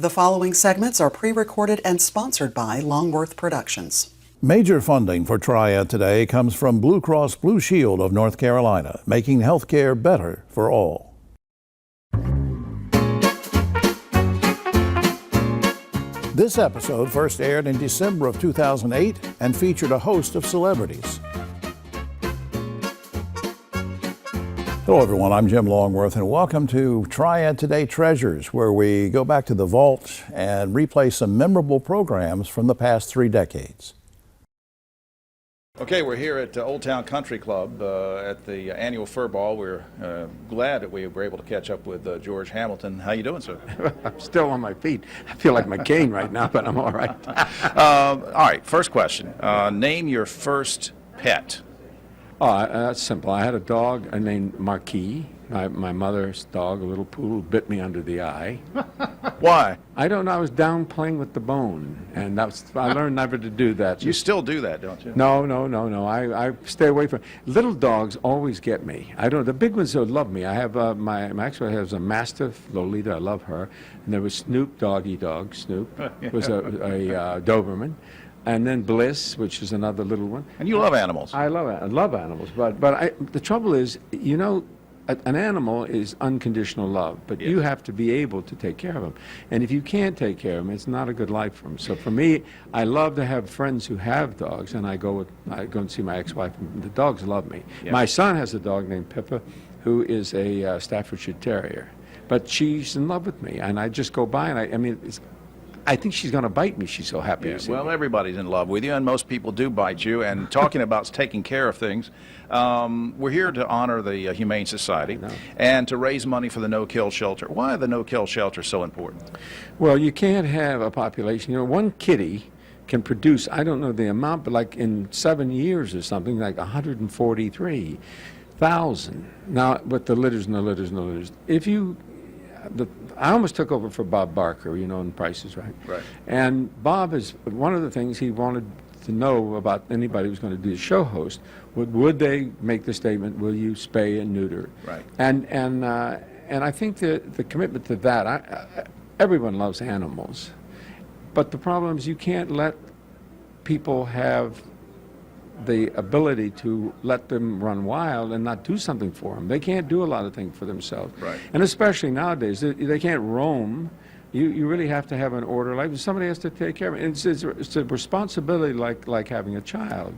The following segments are pre-recorded and sponsored by Longworth Productions. Major funding for Triad Today comes from Blue Cross Blue Shield of North Carolina, making health care better for all. This episode first aired in December of 2008 and featured a host of celebrities. Hello everyone, I'm Jim Longworth and welcome to Triad Today Treasures, where we go back to the vault and replay some memorable programs from the past 3 decades. Okay, we're here at Old Town Country Club at the annual Fur Ball. We're glad that we were able to catch up with George Hamilton. How you doing, sir? I'm still on my feet. I feel like McCain right now, but I'm all right. All right, first question. Name your first pet. Oh, that's simple. I had a dog named Marquis. My mother's dog, a little poodle, bit me under the eye. Why? I don't know. I was down playing with the bone, and I learned never to do that. You still do that, don't you? No. I stay away from little dogs. Always get me. I don't. The big ones don't love me. I have my actually has a Mastiff, Lolita. I love her. And there was Snoop, doggy dog. Snoop was a Doberman. And then Bliss, which is another little one. And you love animals. I love animals, but the trouble is, you know, an animal is unconditional love, but you have to be able to take care of them. And if you can't take care of them, it's not a good life for them. So for me, I love to have friends who have dogs, and I go and see my ex-wife, and the dogs love me. Yeah. My son has a dog named Pippa, who is a Staffordshire Terrier, but she's in love with me, and I just go by, and I think she's going to bite me. She's so happy to see me. Well, everybody's in love with you, and most people do bite you. And talking about taking care of things, we're here to honor the Humane Society and to raise money for the no-kill shelter. Why are the no-kill shelters so important? Well, you can't have a population. You know, one kitty can produce, I don't know the amount, but like in 7 years or something, like 143,000. Now, with the litters and the litters and the litters. I almost took over for Bob Barker, you know, in Price is Right. Right. And Bob is, one of the things he wanted to know about anybody who was going to be a show host, would they make the statement, will you spay and neuter? Right. And I think the commitment to that, everyone loves animals, but the problem is you can't let people have the ability to let them run wild and not do something for them. They can't do a lot of things for themselves. Right. And especially nowadays, they can't roam. You really have to have an order. Like somebody has to take care of it. It's a responsibility like having a child.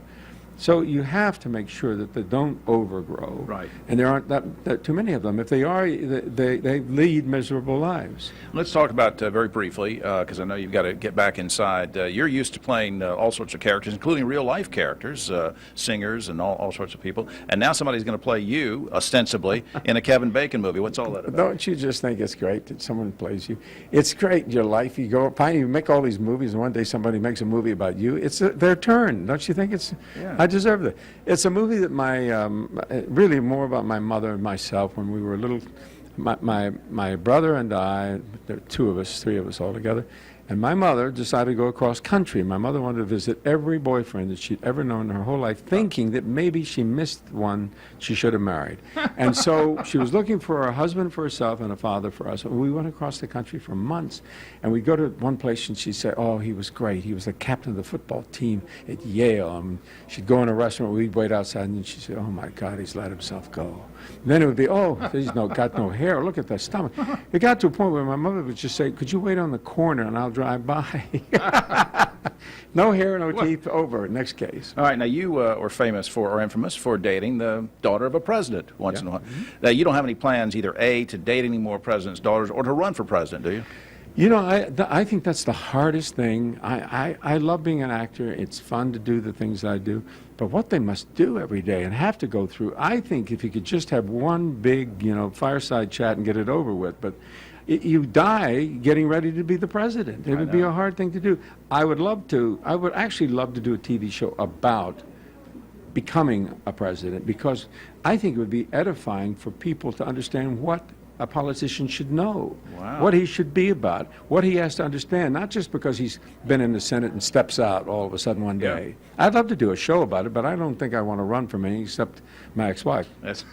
So you have to make sure that they don't overgrow. Right. And there aren't that too many of them. If they are, they lead miserable lives. Let's talk about very briefly, because I know you've got to get back inside. You're used to playing all sorts of characters, including real-life characters, singers and all sorts of people. And now somebody's going to play you, ostensibly, in a Kevin Bacon movie. What's all that about? Don't you just think it's great that someone plays you? It's great in your life. You go, you make all these movies, and one day somebody makes a movie about you. It's their turn. Don't you think it's... Yeah. I deserve it. It's a movie that really more about my mother and myself when we were little. My brother and I, there were 3 of us all together, and my mother decided to go across country. My mother wanted to visit every boyfriend that she'd ever known in her whole life, thinking that maybe she missed one she should have married. And so she was looking for a husband for herself and a father for us. We went across the country for months, and we'd go to one place and she'd say, oh, he was great. He was the captain of the football team at Yale. She'd go in a restaurant, we'd wait outside, and she'd say, oh my God, he's let himself go. And then it would be, oh, he's got no hair. Look at that stomach. It got to a point where my mother would just say, could you wait on the corner and I'll drive by? No hair, no teeth, over. Next case. All right, now you were famous for, or infamous for, dating the daughter of a president once in a while. Now, you don't have any plans either, A, to date any more presidents' daughters, or to run for president, do you? You know, I think that's the hardest thing. I love being an actor. It's fun to do the things that I do. But what they must do every day and have to go through, I think if you could just have one big, fireside chat and get it over with, but you die getting ready to be the president. It would be a hard thing to do. I would actually love to do a TV show about becoming a president, because I think it would be edifying for people to understand what a politician should know, Wow. what he should be about, what he has to understand, not just because he's been in the Senate and steps out all of a sudden one Yeah. day. I'd love to do a show about it, but I don't think I want to run from anything except my ex-wife. That's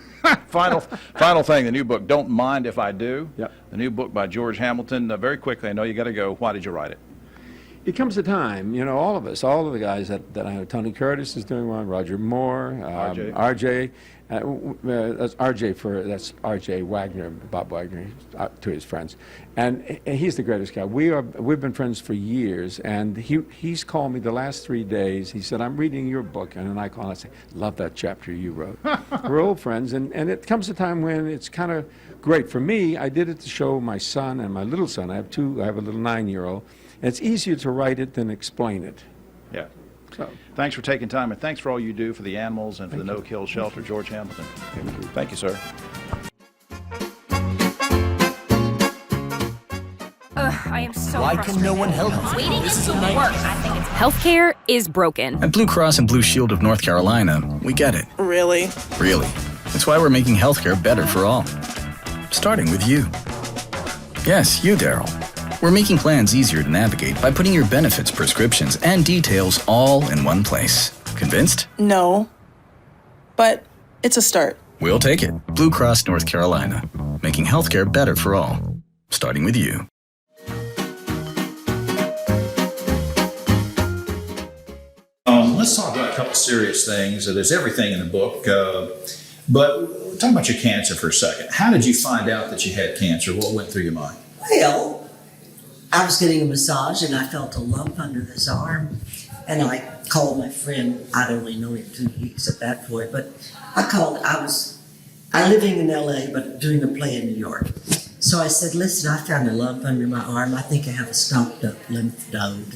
final thing, the new book, Don't Mind If I Do. Yep. The new book by George Hamilton. Very quickly, I know you got to go. Why did you write it? It comes a time, you know, all of us, all of the guys that I know, Tony Curtis is doing one, Roger Moore, RJ. That's RJ Wagner, Bob Wagner, to his friends. And he's the greatest guy. We've been friends for years, and he's called me the last 3 days. He said, I'm reading your book, and then I call and I say, love that chapter you wrote. We're old friends, and it comes a time when it's kind of great. For me, I did it to show my son and my little son. I have a little 9-year-old. And it's easier to write it than explain it. Yeah. So, Thanks for taking time, and thanks for all you do for the animals and for the No-Kill Shelter, George Hamilton. Thank you, sir. I am so Why frustrated. can no one help me? Waiting until work. I think it's healthcare is broken. At Blue Cross and Blue Shield of North Carolina, we get it. Really? Really. That's why we're making healthcare better for all. Starting with you. Yes, you, Daryl. We're making plans easier to navigate by putting your benefits, prescriptions, and details all in one place. Convinced? No. But it's a start. We'll take it. Blue Cross North Carolina. Making healthcare better for all. Starting with you. Let's talk about a couple serious things. There's everything in the book, but talk about your cancer for a second. How did you find out that you had cancer? What went through your mind? Well, I was getting a massage and I felt a lump under his arm. And I called my friend. I'd only known him 2 weeks at that point, but I was living in LA, but doing a play in New York. So I said, listen, I found a lump under my arm. I think I have a stopped up lymph node.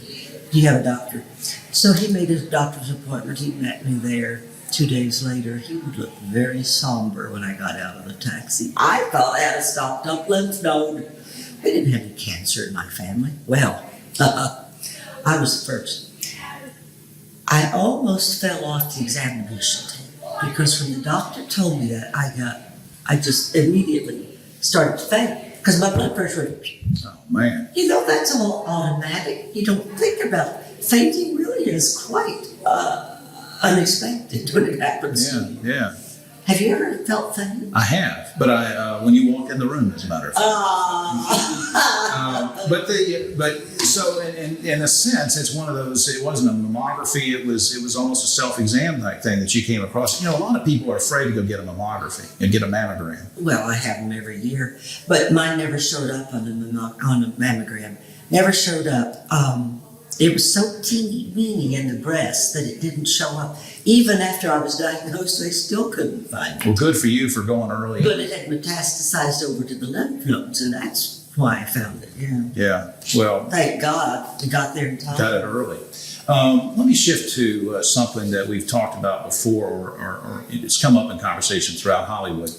Do you have a doctor? So he made his doctor's appointment. He met me there. 2 days later, he would look very somber when I got out of the taxi. I thought I had a stopped up lymph node. We didn't have any cancer in my family. Well, I was the first. I almost fell off the examination table because when the doctor told me that, I just immediately started to faint because my blood pressure went. Oh, man. You know, that's all automatic. You don't think about it. Fainting really is quite unexpected when it happens to you. Yeah. Have you ever felt faint? I have, but when you walk in the room, as a matter of fact. So in a sense, it's one of those. It wasn't a mammography. It was almost a self-exam type thing that you came across. You know, a lot of people are afraid to go get a mammography and get a mammogram. Well, I have them every year, but mine never showed up on a mammogram. Never showed up. It was so teeny weeny in the breast that it didn't show up. Even after I was diagnosed, they still couldn't find it. Well, good for you for going early. But it had metastasized over to the lymph nodes, and that's why I found it. Yeah. Yeah. Well, Thank God we got there in time. got it early. Let me shift to something that we've talked about before, or it's come up in conversation throughout Hollywood,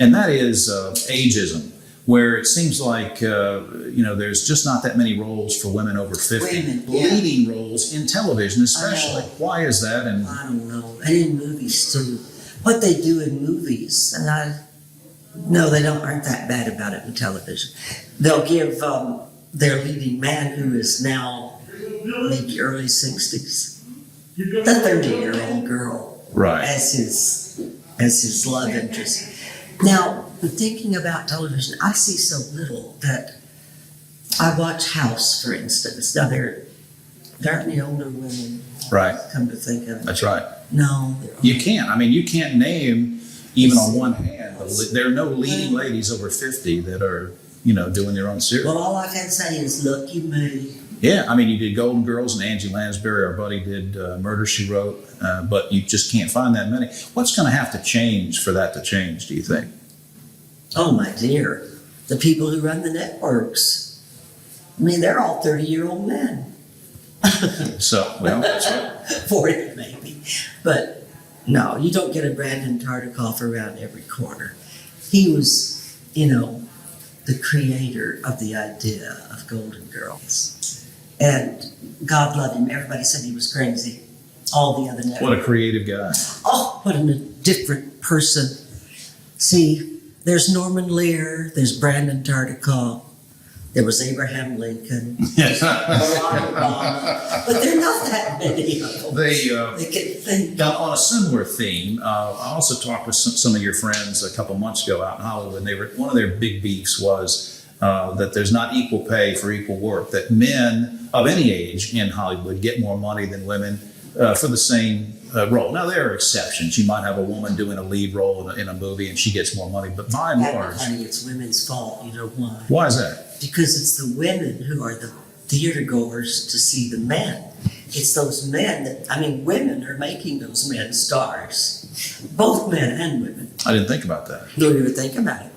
and that is ageism, where it seems like there's just not that many roles for women over 50, Women, yeah. leading roles in television, especially. Why is that? And I don't know. And in movies too. What they do in movies, and they aren't that bad about it in television. They'll give their leading man, who is now maybe early 60s, the 30-year-old girl, right, as his love interest. Now, thinking about television, I see so little that I watch House, for instance. Now, there aren't any older women. right. Come to think of it. That's right. No. You can't. I mean, you can't name, even on one hand, there are no leading ladies over 50 that are, doing their own series. Well, all I can say is, lucky me. Yeah, I mean, you did Golden Girls, and Angie Lansbury, our buddy, did Murder, She Wrote, but you just can't find that many. What's going to have to change for that to change, do you think? Oh, my dear. The people who run the networks. I mean, they're all 30-year-old men. So, well, that's right. 40 maybe. But no, you don't get a Brandon Tartikoff around every corner. He was, the creator of the idea of Golden Girls. And God love him. Everybody said he was crazy. All the other networks. What a creative guy. Oh, what a different person. See, There's Norman Lear, there's Brandon Tartikoff, there was Abraham Lincoln, Barack Obama, but there are not that many of them. They can think. Now, on a similar theme, I also talked with some of your friends a couple months ago out in Hollywood, and one of their big beefs was that there's not equal pay for equal work, that men of any age in Hollywood get more money than women for the same role. Now, there are exceptions. You might have a woman doing a lead role in a movie and she gets more money, but by and large... Honey, it's women's fault. You know why? Why is that? Because it's the women who are the theater goers to see the men. It's those men women are making those men stars. Both men and women. I didn't think about that. Don't even think about it.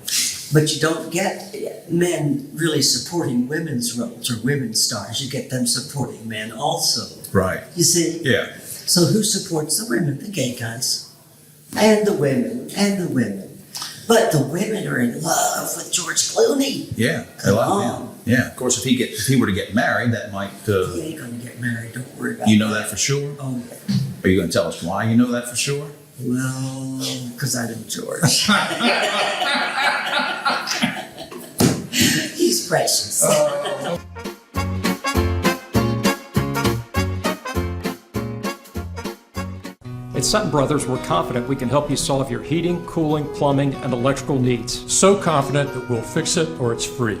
But you don't get men really supporting women's roles or women's stars. You get them supporting men also. Right. You see? Yeah. So who supports the women? The gay guys. And the women. And the women. But the women are in love with George Clooney. Yeah. Come on. Yeah. Of course, if he were to get married, that might... He ain't going to get married. Don't worry about You know that for sure? Oh, yeah. Are you going to tell us why you know that for sure? Well, because I know George. He's precious. At Sutton Brothers, we're confident we can help you solve your heating, cooling, plumbing, and electrical needs. So confident that we'll fix it or it's free.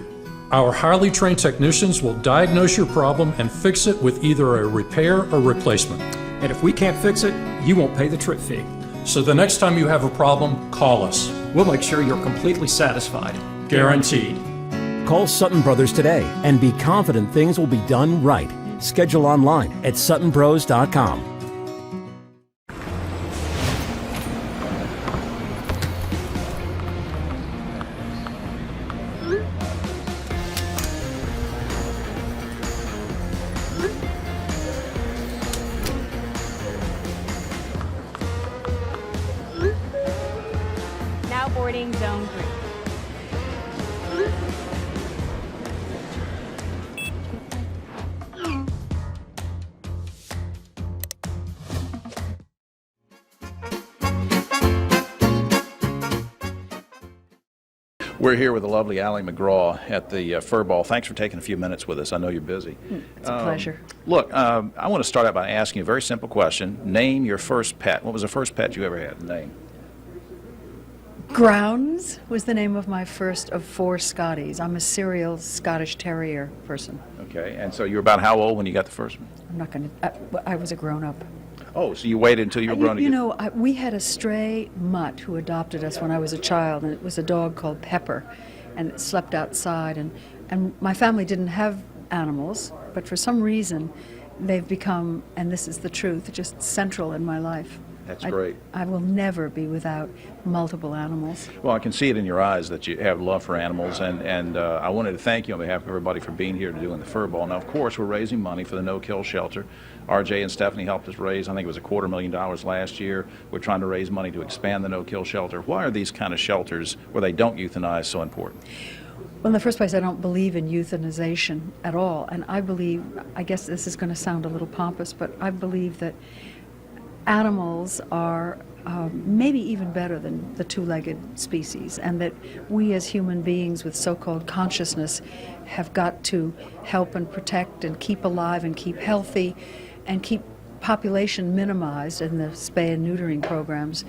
Our highly trained technicians will diagnose your problem and fix it with either a repair or replacement. And if we can't fix it, you won't pay the trip fee. So the next time you have a problem, call us. We'll make sure you're completely satisfied. Guaranteed. Call Sutton Brothers today and be confident things will be done right. Schedule online at suttonbros.com. Now boarding zone 3. We're here with the lovely Ali McGraw at the Furball. Thanks for taking a few minutes with us. I know you're busy. It's a pleasure. Look, I want to start out by asking you a very simple question. Name your first pet. What was the first pet you ever had? Name. Grounds was the name of my first of 4 Scotties. I'm a serial Scottish Terrier person. Okay, and so you were about how old when you got the first one? I'm not going to, I was a grown-up. Oh, so you waited until you were grown to You get... know, we had a stray mutt who adopted us when I was a child, and it was a dog called Pepper, and it slept outside. And my family didn't have animals, but for some reason, they've become, and this is the truth, just central in my life. That's great. I will never be without multiple animals. Well, I can see it in your eyes that you have love for animals, and I wanted to thank you on behalf of everybody for being here to doing the Furball. Now, of course, we're raising money for the No-Kill Shelter. RJ and Stephanie helped us raise, I think it was $250,000 last year. We're trying to raise money to expand the No-Kill Shelter. Why are these kind of shelters where they don't euthanize so important? Well, in the first place, I don't believe in euthanization at all, and I guess this is going to sound a little pompous, but I believe that animals are maybe even better than the 2-legged species, and that we as human beings with so-called consciousness have got to help and protect and keep alive and keep healthy and keep population minimized in the spay and neutering programs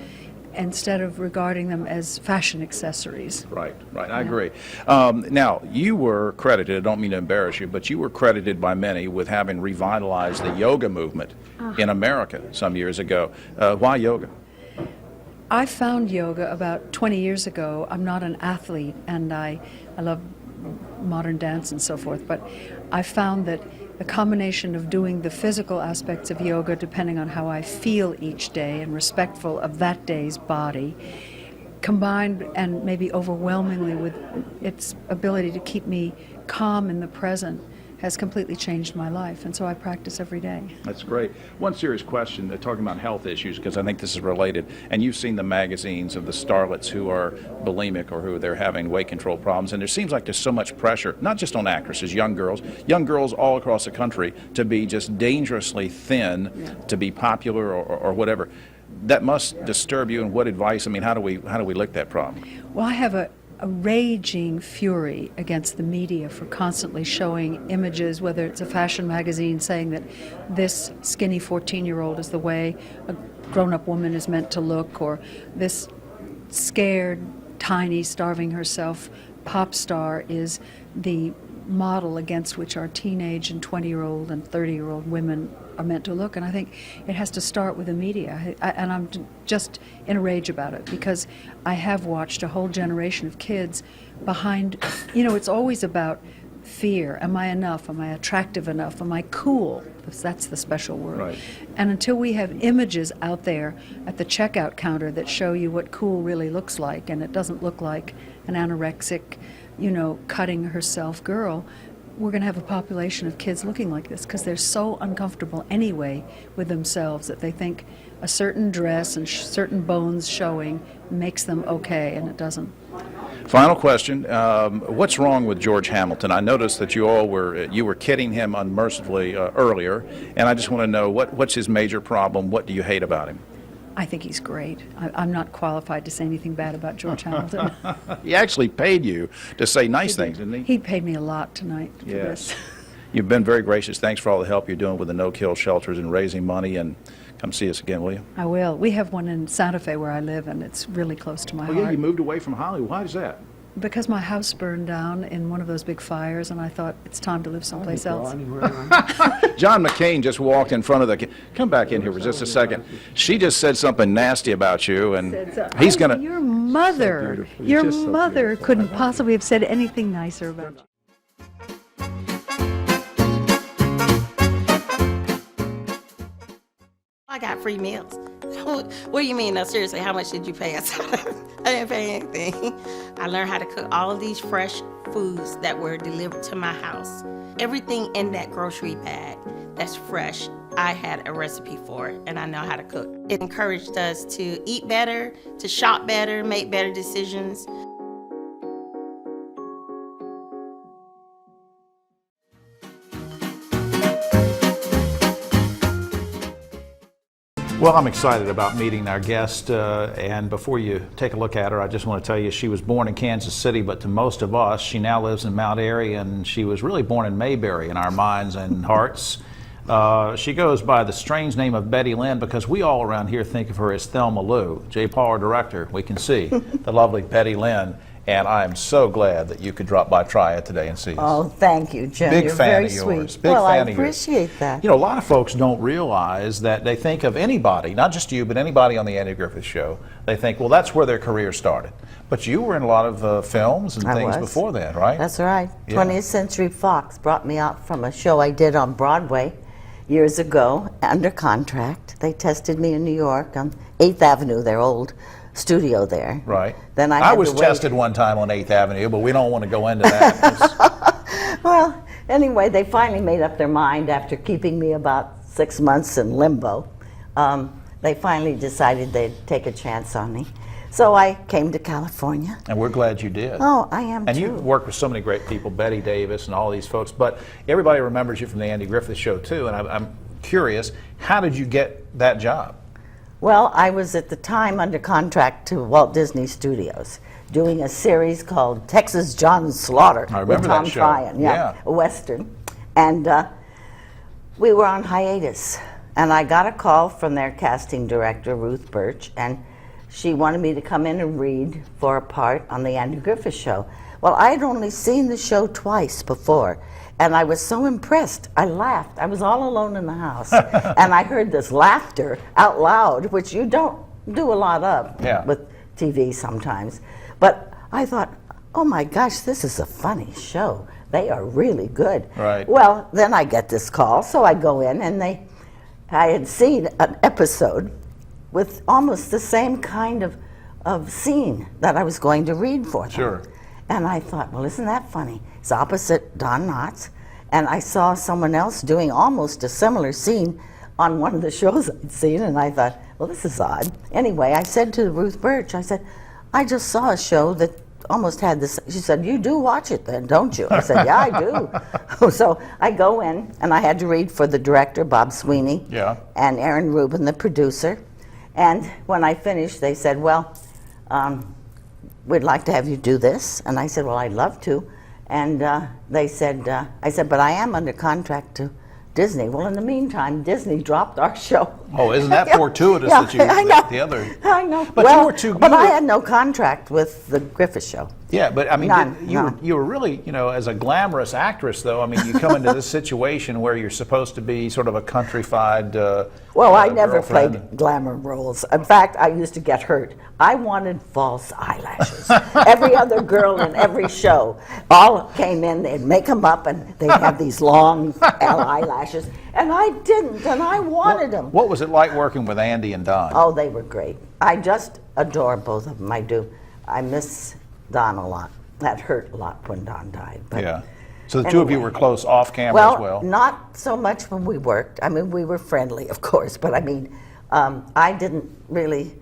instead of regarding them as fashion accessories. Right, I agree. Now, you were credited, I don't mean to embarrass you, but you were credited by many with having revitalized the yoga movement in America some years ago. Why yoga? I found yoga about 20 years ago. I'm not an athlete, and I love modern dance and so forth, but I found that the combination of doing the physical aspects of yoga, depending on how I feel each day and respectful of that day's body, combined and maybe overwhelmingly with its ability to keep me calm in the present, has completely changed my life, and so I practice every day. That's great. One serious question, talking about health issues, because I think this is related, and you've seen the magazines of the starlets who are bulimic or who they're having weight control problems, and there seems like there's so much pressure, not just on actresses, young girls all across the country, to be just dangerously thin, to be popular or whatever. that must disturb you. And what advice? I mean, how do we lick that problem? Well, I have a raging fury against the media for constantly showing images, whether it's a fashion magazine saying that this skinny 14-year-old is the way a grown-up woman is meant to look, or this scared, tiny, starving herself pop star is the model against which our teenage and 20-year-old and 30-year-old women are meant to look. And I think it has to start with the media. And I'm just in a rage about it, because I have watched a whole generation of kids behind, it's always about fear. Am I enough? Am I attractive enough? Am I cool? That's the special word. Right. And until we have images out there at the checkout counter that show you what cool really looks like, and it doesn't look like an anorexic, cutting herself girl, we're going to have a population of kids looking like this, because they're so uncomfortable anyway with themselves that they think a certain dress and certain bones showing makes them okay, and it doesn't. Final question: what's wrong with George Hamilton? I noticed that you were kidding him unmercifully earlier, and I just want to know what's his major problem. What do you hate about him? I think he's great. I'm not qualified to say anything bad about George Hamilton. He actually paid you to say nice things, didn't he? He paid me a lot tonight for Yes. this. You've been very gracious. Thanks for all the help you're doing with the no-kill shelters and raising money. And come see us again, will you? I will. We have one in Santa Fe where I live, and it's really close to my heart. Oh, yeah, you moved away from Hollywood. Why is that? Because my house burned down in one of those big fires, and I thought it's time to live someplace else. John McCain just walked in front of the... Come back in here for just a second. She just said something nasty about you, and he's going to... Your mother, couldn't possibly have said anything nicer about you. I got free meals. What do you mean? No, seriously, how much did you pay us? I didn't pay anything. I learned how to cook all of these fresh foods that were delivered to my house. Everything in that grocery bag that's fresh, I had a recipe for it, and I know how to cook. It encouraged us to eat better, to shop better, make better decisions. Well, I'm excited about meeting our guest, and before you take a look at her, I just want to tell you she was born in Kansas City, but to most of us, she now lives in Mount Airy, and she was really born in Mayberry in our minds and hearts. She goes by the strange name of Betty Lynn because we all around here think of her as Thelma Lou. J. Paul, our director, we can see the lovely Betty Lynn. And I am so glad that you could drop by Triad today and see us. Oh, thank you, Jim. Big You're fan very of yours. sweet. Big well, fan I of yours. appreciate that. You know, a lot of folks don't realize that they think of anybody, not just you, but anybody on the Andy Griffith Show. They think, well, that's where their career started. But you were in a lot of films and things before that, right? That's right. Yeah. 20th Century Fox brought me out from a show I did on Broadway years ago, under contract. They tested me in New York on 8th Avenue, their old studio there. Right. Then I was tested one time on 8th Avenue, but we don't want to go into that. Well, anyway, they finally made up their mind after keeping me about 6 months in limbo. They finally decided they'd take a chance on me. So I came to California. And we're glad you did. Oh, I am and too. And you worked with so many great people, Betty Davis and all these folks, but everybody remembers you from the Andy Griffith Show too, and I'm curious, how did you get that job? Well, I was at the time under contract to Walt Disney Studios, doing a series called Texas John Slaughter with Tom Tryon, a Western. And we were on hiatus. And I got a call from their casting director, Ruth Birch, and she wanted me to come in and read for a part on the Andy Griffith Show. Well, I had only seen the show twice before, and I was so impressed. I laughed. I was all alone in the house, and I heard this laughter out loud, which you don't do a lot of with TV sometimes. But I thought, oh my gosh, this is a funny show. They are really good. Right. Well, then I get this call, so I go in, and I had seen an episode with almost the same kind of scene that I was going to read for them. Sure. And I thought, well, isn't that funny? It's opposite Don Knotts. And I saw someone else doing almost a similar scene on one of the shows I'd seen, and I thought, well, this is odd. Anyway, I said to Ruth Birch, I said, I just saw a show that almost had this. She said, you do watch it then, don't you? I said, yeah, I do. So I go in, and I had to read for the director, Bob Sweeney, and Aaron Rubin, the producer. And when I finished, they said, well, we'd like to have you do this. And I said, well, I'd love to. And they said, I said, but I am under contract to Disney. Well, in the meantime, Disney dropped our show. Oh, isn't that fortuitous Yeah, that you, I know. the other? I know. But well, you were too. But I had no contract with the Griffith Show. Yeah, but I mean, None. you were really, you know, as a glamorous actress, though. I mean, you come into this situation where you're supposed to be sort of a countrified. Well, I never girlfriend. played glamour roles. In fact, I used to get hurt. I wanted false eyelashes. Every other girl in every show all came in, they'd make them up, and they'd have these long eyelashes. And I didn't, and I wanted them. What was it like working with Andy and Don? Oh, they were great. I just adore both of them. I do. I miss Don a lot. That hurt a lot when Don died. But yeah. So the two of you were close off camera as well? Not so much when we worked. I mean, we were friendly, of course, but I mean, I didn't really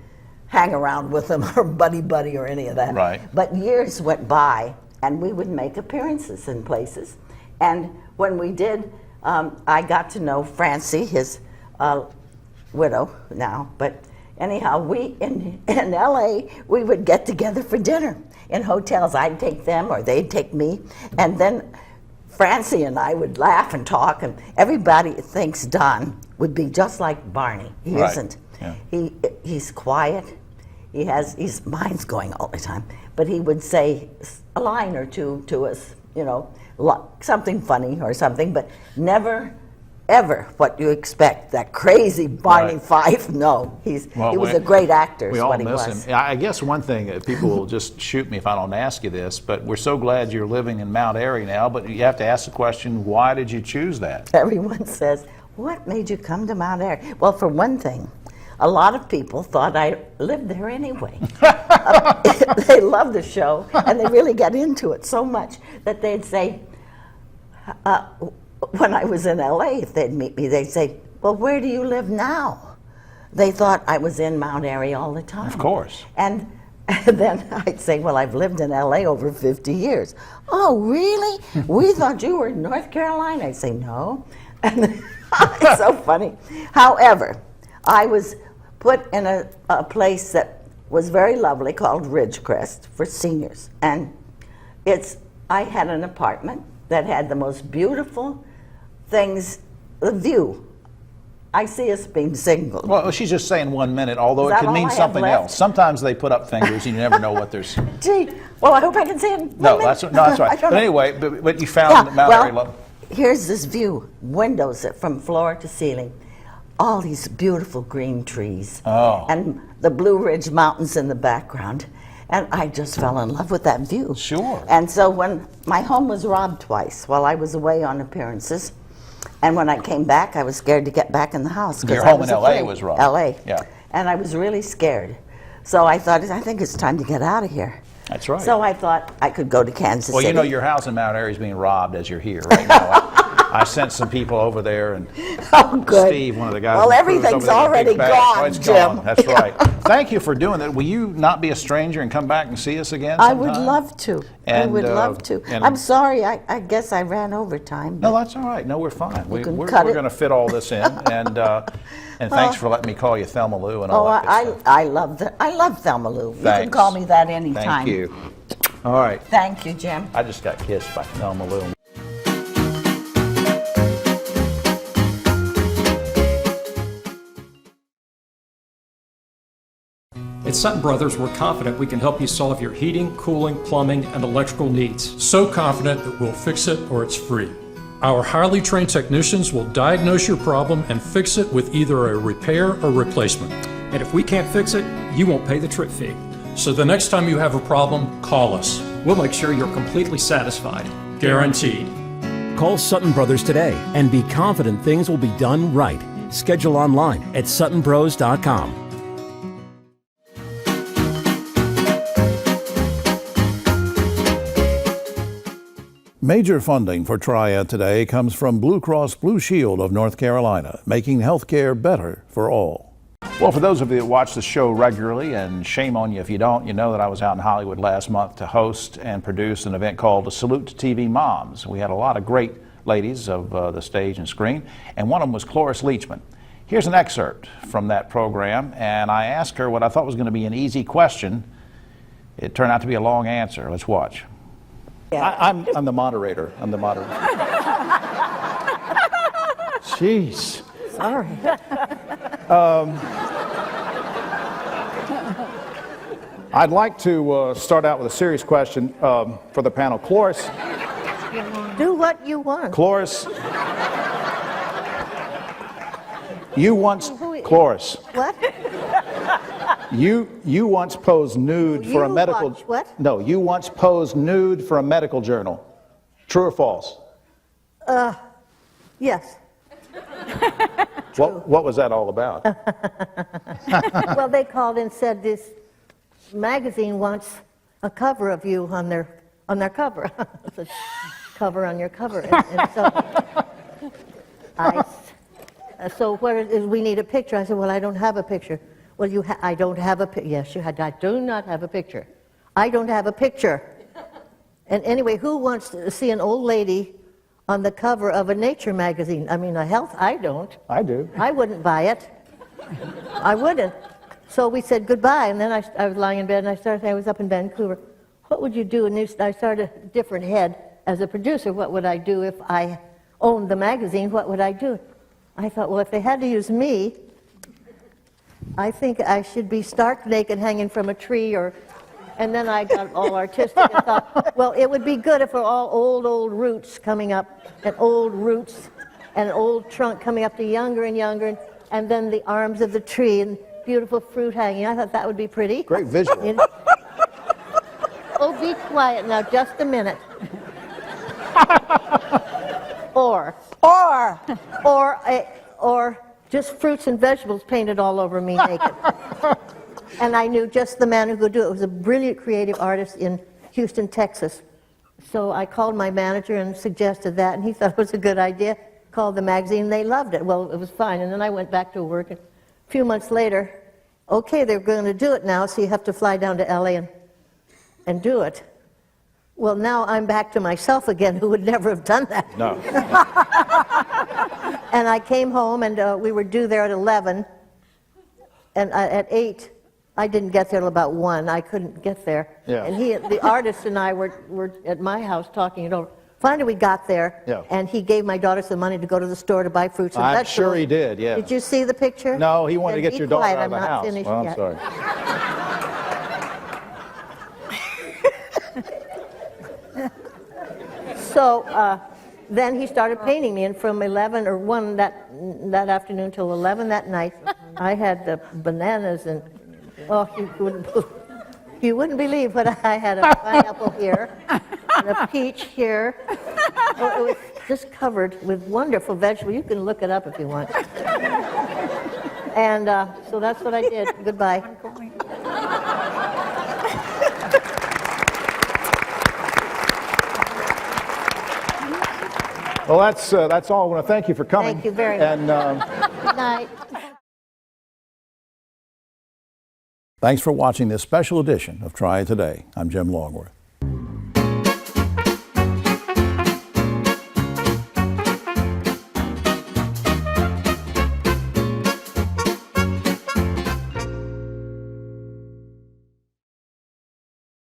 hang around with them or buddy or any of that. Right. But years went by, and we would make appearances in places. And when we did, I got to know Francie, his widow now, but anyhow, we in LA, we would get together for dinner in hotels. I'd take them or they'd take me, and then Francie and I would laugh and talk, and everybody thinks Don would be just like Barney. He Right. isn't. Yeah. He's quiet. His mind's going all the time, but he would say a line or two to us, you know, something funny or something, but never ever what you expect, that crazy Barney Fife. No, he was a great actor. We is all what he miss was. him. I guess one thing, people will just shoot me if I don't ask you this, but we're so glad you're living in Mount Airy now, but you have to ask the question, why did you choose that? Everyone says, what made you come to Mount Airy? Well, for one thing, a lot of people thought I lived there anyway. They love the show, and they really get into it so much that they'd say, when I was in LA, if they'd meet me, they'd say, well, where do you live now? They thought I was in Mount Airy all the time. Of course. And then I'd say, well, I've lived in LA over 50 years. Oh, really? We thought you were in North Carolina. I'd say, no. And it's so funny. However, I was put in a place that was very lovely called Ridgecrest for seniors. And I had an apartment that had the most beautiful things, the view. I see us being single. Well, she's just saying 1 minute, although it could mean I have something left? else. Sometimes they put up fingers and you never know what there's... Gee, well, I hope I can see it. No, that's right. But anyway, but you found Mount Airy love. Here's this view, windows from floor to ceiling, all these beautiful green trees, and the Blue Ridge Mountains in the background. And I just fell in love with that view. Sure. And so when my home was robbed twice while I was away on appearances, and when I came back, I was scared to get back in the house. Your home in LA was robbed. LA. Yeah. And I was really scared. So I thought, I think it's time to get out of here. That's right. So I thought I could go to Kansas City. Well, you know, your house in Mount Airy is being robbed as you're here right now. I sent some people over there, and good. Steve, one of the guys. Well, everything's already gone, oh, it's Jim. Gone. That's right. Thank you for doing that. Will you not be a stranger and come back and see us again sometime? I would love to. I would love to. I'm sorry. I guess I ran over time. No, that's all right. No, we're fine. We're cut going to fit all this in, and thanks for letting me call you Thelma Lou and all that good stuff. I love Thelma Lou. You can call me that anytime. Thank you. All right. Thank you, Jim. I just got kissed by Thelma Lou. At Sutton Brothers, we're confident we can help you solve your heating, cooling, plumbing, and electrical needs. So confident that we'll fix it or it's free. Our highly trained technicians will diagnose your problem and fix it with either a repair or replacement. And if we can't fix it, you won't pay the trip fee. So the next time you have a problem, call us. We'll make sure you're completely satisfied. Guaranteed. Call Sutton Brothers today and be confident things will be done right. Schedule online at suttonbros.com. Major funding for Triad Today comes from Blue Cross Blue Shield of North Carolina, making healthcare better for all. Well, for those of you that watch the show regularly, and shame on you if you don't, you know that I was out in Hollywood last month to host and produce an event called A Salute to TV Moms. We had a lot of great ladies of the stage and screen, and one of them was Cloris Leachman. Here's an excerpt from that program, and I asked her what I thought was going to be an easy question. It turned out to be a long answer. Let's watch. I'm the moderator. I'm the moderator. Jeez. Sorry. I'd like to start out with a serious question for the panel. Cloris. Do what you want. Cloris. You once, Cloris. What? You once posed nude for a medical. What? No, you once posed nude for a medical journal. True or false? Yes. What was that all about? Well, they called and said this magazine wants a cover of you on their cover. It's a cover on your cover, and so what is, we need a picture. I said, well, I don't have a picture. Well, I don't have a picture. Yes, you had. I do not have a picture. I don't have a picture. And anyway, who wants to see an old lady on the cover of a nature magazine? I mean, a health. I don't. I do. I wouldn't buy it. I wouldn't. So we said goodbye, and then I was lying in bed, and I was up in Vancouver. What would you do? And I started a different head as a producer. What would I do if I owned the magazine? What would I do? I thought, well, if they had to use me, I think I should be stark naked hanging from a tree, and then I got all artistic and thought, well, it would be good if we're all old roots coming up, and old roots, and an old trunk coming up to younger and younger, and then the arms of the tree, and beautiful fruit hanging. I thought that would be pretty. Great visual. You know? Oh, be quiet now, just a minute. Or just fruits and vegetables painted all over me naked. And I knew just the man who could do it. It was a brilliant creative artist in Houston, Texas. So I called my manager and suggested that, and he thought it was a good idea. Called the magazine, and they loved it. Well, it was fine. And then I went back to work, and a few months later, okay, they're going to do it now, so you have to fly down to LA and do it. Well, now I'm back to myself again, who would never have done that. No. And I came home, and we were due there at 11, and at 8, I didn't get there till about 1. I couldn't get there. Yeah. And the artist and I were at my house talking it over. Finally, we got there, and he gave my daughter some money to go to the store to buy fruits and vegetables. I'm sure he did, yeah. Did you see the picture? No, he wanted to get your daughter out of the house. Finished well, I'm yet. sorry. So then he started painting me, and from 11 or 1 that afternoon till 11 that night, I had the bananas, and you wouldn't believe what I had. A pineapple here, and a peach here. Oh, it was just covered with wonderful vegetables. You can look it up if you want. And so that's what I did. Goodbye. Well, that's all. I want to thank you for coming. Thank you very much. And good night. Thanks for watching this special edition of Try It Today. I'm Jim Longworth.